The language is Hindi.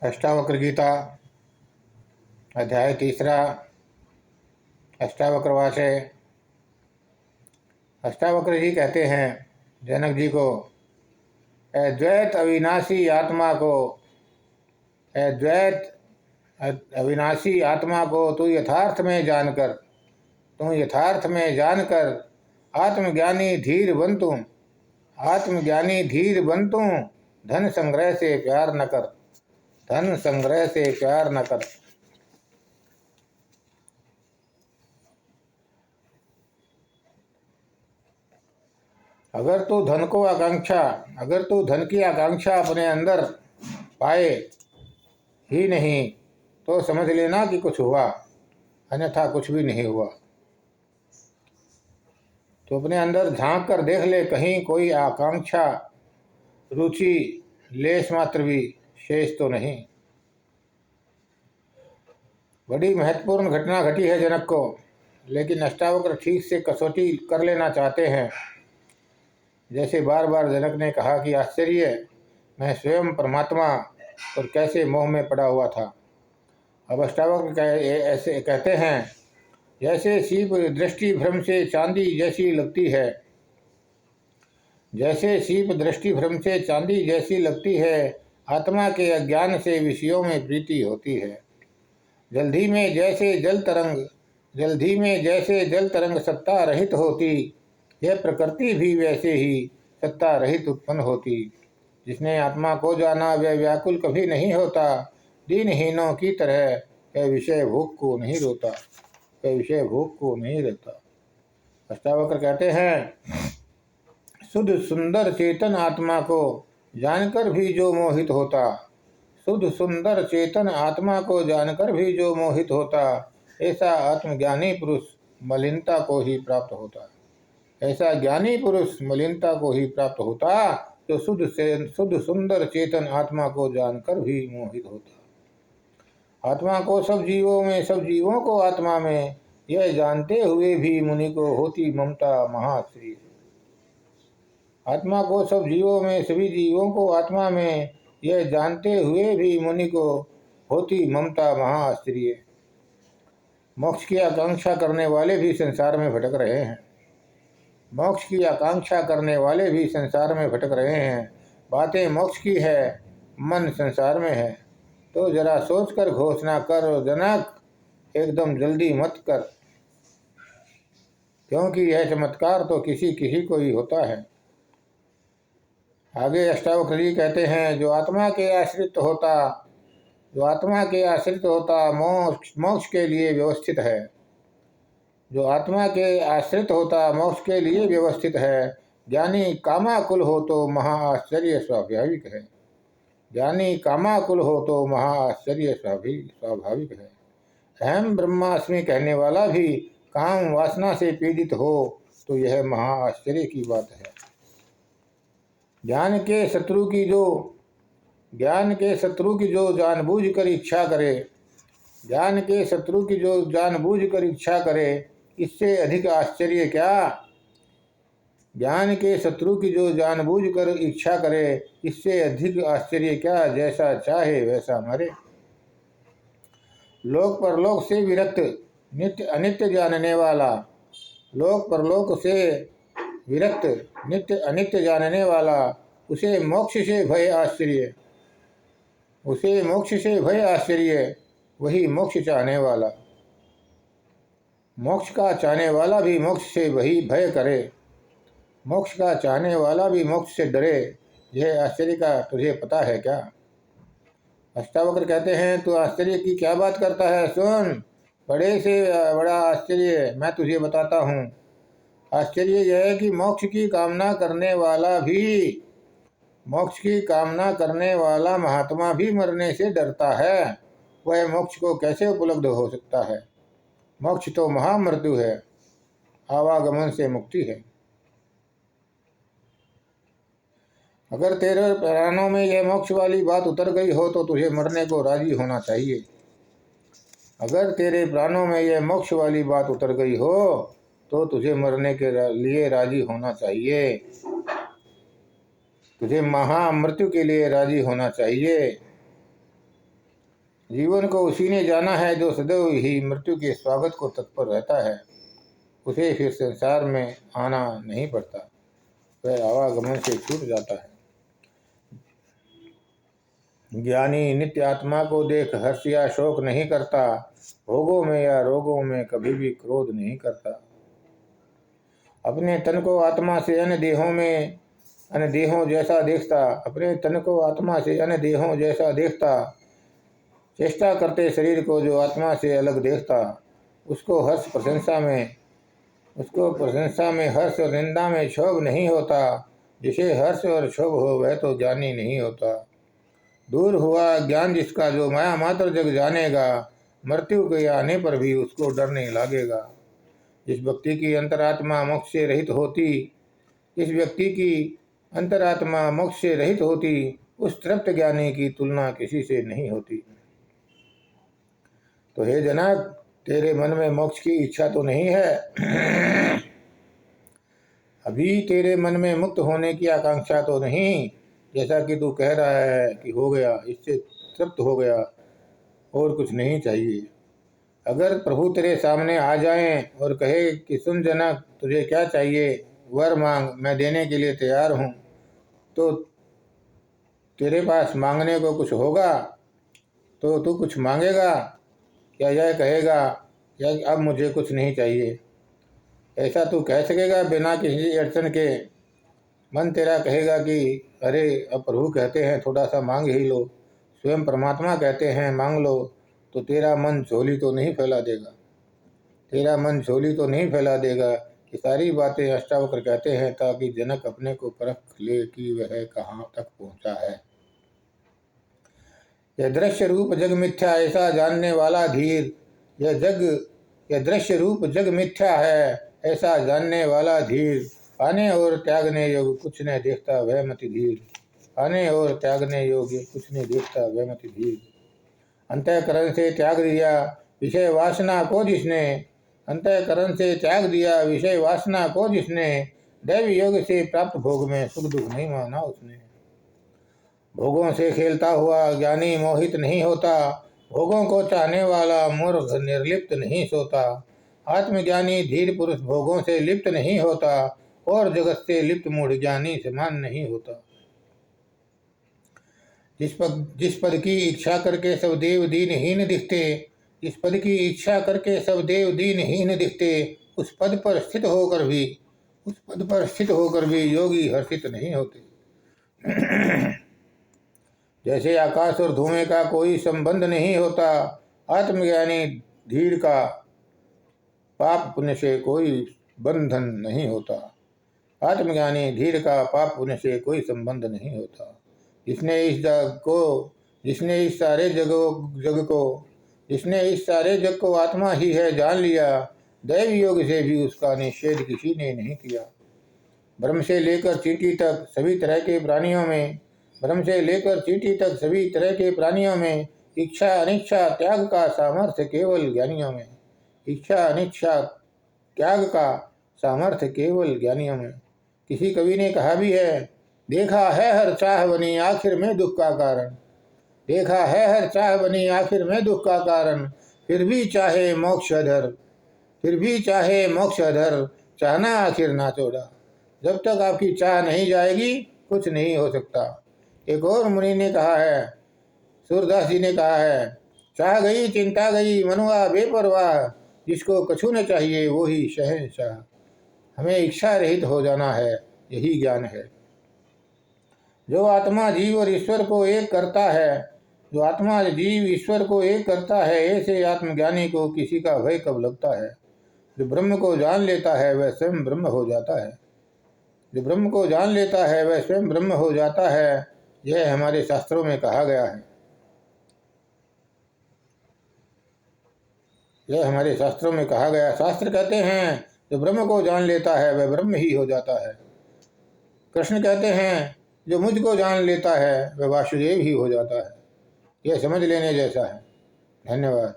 अष्टावक्र गीता अध्याय तीसरा। अष्टावक्रवासे। अष्टावक्र जी कहते हैं जनक जी को, अद्वैत अविनाशी आत्मा को, अद्वैत अविनाशी आत्मा को तू यथार्थ में जानकर आत्मज्ञानी धीर बन तू, आत्मज्ञानी धीर बन तू, धन संग्रह से प्यार न कर, धन संग्रह से प्यार न कर। अगर तू धन की आकांक्षा अपने अंदर पाए ही नहीं तो समझ लेना कि कुछ हुआ, अन्यथा कुछ भी नहीं हुआ। तो अपने अंदर झांक कर देख ले, कहीं कोई आकांक्षा, रुचि, लेश मात्र भी शेष तो नहीं। बड़ी महत्वपूर्ण घटना घटी है जनक को, लेकिन अष्टावक्र ठीक से कसौटी कर लेना चाहते हैं। जैसे बार बार जनक ने कहा कि आश्चर्य, मैं स्वयं परमात्मा और कैसे मोह में पड़ा हुआ था। अब अष्टावक्र ऐसे कहते हैं, जैसे सीप दृष्टि भ्रम से चांदी जैसी लगती है, जैसे सीप दृष्टि भ्रम से चांदी जैसी लगती है, आत्मा के अज्ञान से विषयों में प्रीति होती है। जल्दी में जैसे जल तरंग सत्ता रहित होती, यह प्रकृति भी वैसे ही सत्ता रहित उत्पन्न होती। जिसने आत्मा को जाना वह व्याकुल कभी नहीं होता, दीनहीनों की तरह वह विषय भोग को नहीं रोता, वह विषय भोग को नहीं रहता। अष्टावक्र कहते हैं, शुद्ध सुंदर चेतन आत्मा को जानकर भी जो मोहित होता, शुद्ध सुंदर चेतन आत्मा को जानकर भी जो मोहित होता, ऐसा आत्मज्ञानी पुरुष मलिनता को ही प्राप्त होता। ऐसा ज्ञानी पुरुष मलिनता को ही प्राप्त होता जो शुद्ध सुंदर चेतन आत्मा को जानकर भी मोहित होता। आत्मा को सब जीवों को आत्मा में, यह जानते हुए भी मुनि को होती ममता महाश्री। आत्मा को सब जीवों में, सभी जीवों को आत्मा में, यह जानते हुए भी मुनि को होती ममता महाआश्चर्य। मोक्ष की आकांक्षा करने वाले भी संसार में भटक रहे हैं, मोक्ष की आकांक्षा करने वाले भी संसार में भटक रहे हैं। बातें मोक्ष की है, मन संसार में है। तो जरा सोच कर घोषणा कर जनक, एकदम जल्दी मत कर, क्योंकि यह चमत्कार तो किसी किसी को ही होता है। आगे अष्टावक्र जी कहते हैं, जो आत्मा के आश्रित होता मोक्ष के लिए व्यवस्थित है, जो आत्मा के आश्रित होता मोक्ष के लिए व्यवस्थित है। ज्ञानी कामाकुल हो तो महाआश्चर्य स्वाभाविक है, ज्ञानी कामाकुल हो तो महाआश्चर्य स्वाभाविक है। अहम ब्रह्मास्मि कहने वाला भी काम वासना से पीड़ित हो तो यह महाआश्चर्य की बात है। ज्ञान के शत्रु की जो जानबूझकर इच्छा करे, ज्ञान के शत्रु की जो जानबूझकर इच्छा करे, इससे अधिक आश्चर्य क्या। ज्ञान के शत्रु की जो जानबूझकर इच्छा करे, इससे अधिक आश्चर्य क्या। जैसा चाहे वैसा मरे। लोक परलोक से विरक्त, नित्य अनित्य जानने वाला, लोक परलोक से विरक्त, नित्य अनित्य जानने वाला, उसे मोक्ष से भय आश्चर्य, वही मोक्ष चाहने वाला। मोक्ष का चाहने वाला भी मोक्ष से वही भय करे, मोक्ष का चाहने वाला भी मोक्ष से डरे। यह आश्चर्य का तुझे पता है क्या। अष्टावक्र कहते हैं, तू आश्चर्य की क्या बात करता है। सुन, बड़े से बड़ा आश्चर्य मैं तुझे बताता हूँ। आश्चर्य यह है कि मोक्ष की कामना करने वाला महात्मा भी मरने से डरता है। वह मोक्ष को कैसे उपलब्ध हो सकता है। मोक्ष तो महामृत्यु है, आवागमन से मुक्ति है। अगर तेरे प्राणों में यह मोक्ष वाली बात उतर गई हो तो तुझे मरने को राजी होना चाहिए। अगर तेरे प्राणों में यह मोक्ष वाली बात उतर गई हो तो तुझे मरने के लिए राजी होना चाहिए, तुझे महामृत्यु के लिए राजी होना चाहिए। जीवन को उसी ने जाना है जो सदैव ही मृत्यु के स्वागत को तत्पर रहता है। उसे फिर संसार में आना नहीं पड़ता, वह आवागमन से छूट जाता है। ज्ञानी नित्य आत्मा को देख हर्ष या शोक नहीं करता, भोगों में या रोगों में कभी भी क्रोध नहीं करता। अपने तन को आत्मा से अन्य देहों जैसा देखता, अपने तन को आत्मा से अन्य देहों जैसा देखता, चेष्टा करते शरीर को जो आत्मा से अलग देखता, उसको प्रशंसा में हर्ष और निंदा में क्षोभ नहीं होता। जिसे हर्ष और क्षोभ हो वह तो ज्ञानी नहीं होता। दूर हुआ ज्ञान जिसका, जो माया मात्र जग जानेगा, मृत्यु के आने पर भी उसको डर नहीं लगेगा। जिस व्यक्ति की अंतरात्मा मोक्ष से रहित होती, उस तृप्त ज्ञानी की तुलना किसी से नहीं होती। तो हे जनक, तेरे मन में मोक्ष की इच्छा तो नहीं है? अभी तेरे मन में मुक्त होने की आकांक्षा तो नहीं, जैसा कि तू कह रहा है कि हो गया, इससे तृप्त हो गया और कुछ नहीं चाहिए। अगर प्रभु तेरे सामने आ जाएं और कहे कि सुन जनक, तुझे क्या चाहिए, वर मांग, मैं देने के लिए तैयार हूँ, तो तेरे पास मांगने को कुछ होगा तो तू कुछ मांगेगा या यह कहेगा या अब मुझे कुछ नहीं चाहिए? ऐसा तू कह सकेगा बिना किसी अड़चन के? मन तेरा कहेगा कि अरे अब प्रभु कहते हैं थोड़ा सा मांग ही लो, स्वयं परमात्मा कहते हैं मांग लो, तो तेरा मन झोली तो नहीं फैला देगा कि सारी बातें अष्टावक्र कहते हैं ताकि जनक अपने को परख ले कि वह कहाँ तक पहुँचा है। यह दृश्य रूप जग मिथ्या ऐसा जानने वाला धीर, यह दृश्य रूप जग मिथ्या है ऐसा जानने वाला धीर, पाने और त्यागने योग्य कुछ नहीं देखता वह मति धीर, पाने और त्यागने योग्य कुछ नहीं देखता वह मति धीर। अंतःकरण से त्याग दिया विषय वासना को जिसने, दैवी योग से प्राप्त भोग में सुख दुख नहीं माना उसने। भोगों से खेलता हुआ ज्ञानी मोहित नहीं होता, भोगों को चाहने वाला मूर्ख निर्लिप्त नहीं सोता। आत्मज्ञानी धीर पुरुष भोगों से लिप्त नहीं होता और जगत से लिप्त मूढ़ ज्ञानी समान नहीं होता। जिस पद की इच्छा करके सब देव दीनहीन दिखते, उस पद पर स्थित होकर भी योगी हर्षित नहीं होते। जैसे आकाश और धुएं का कोई संबंध नहीं होता, आत्मज्ञानी धीर का पाप पुण्य से कोई बंधन नहीं होता। आत्मज्ञानी धीर का पाप पुण्य से कोई संबंध नहीं होता। जिसने इस सारे जग को आत्मा ही है जान लिया, दैव योग से भी उसका निषेध किसी ने नहीं किया। ब्रह्म से लेकर चींटी तक सभी तरह के प्राणियों में इच्छा अनिच्छा त्याग का सामर्थ्य केवल ज्ञानियों में। किसी कवि ने कहा भी है, देखा है हर चाह बनी आखिर में दुख का कारण, फिर भी चाहे मोक्ष अधर, चाहना आखिर ना छोड़ा। जब तक आपकी चाह नहीं जाएगी कुछ नहीं हो सकता। एक और मुनि ने कहा है, सूरदास जी ने कहा है, चाह गई चिंता गई मनुआ बेपरवाह, जिसको कछु न चाहिए वो ही शहंशाह। हमें इच्छा रहित हो जाना है, यही ज्ञान है। जो आत्मा जीव ईश्वर को एक करता है, ऐसे आत्मज्ञानी को किसी का भय कब लगता है। जो ब्रह्म को जान लेता है वह स्वयं ब्रह्म हो जाता है। यह हमारे शास्त्रों में कहा गया है। शास्त्र कहते हैं जो ब्रह्म को जान लेता है वह ब्रह्म ही हो जाता है। कृष्ण कहते हैं जो मुझको जान लेता है वह वासुदेव ही हो जाता है। यह समझ लेने जैसा है। धन्यवाद।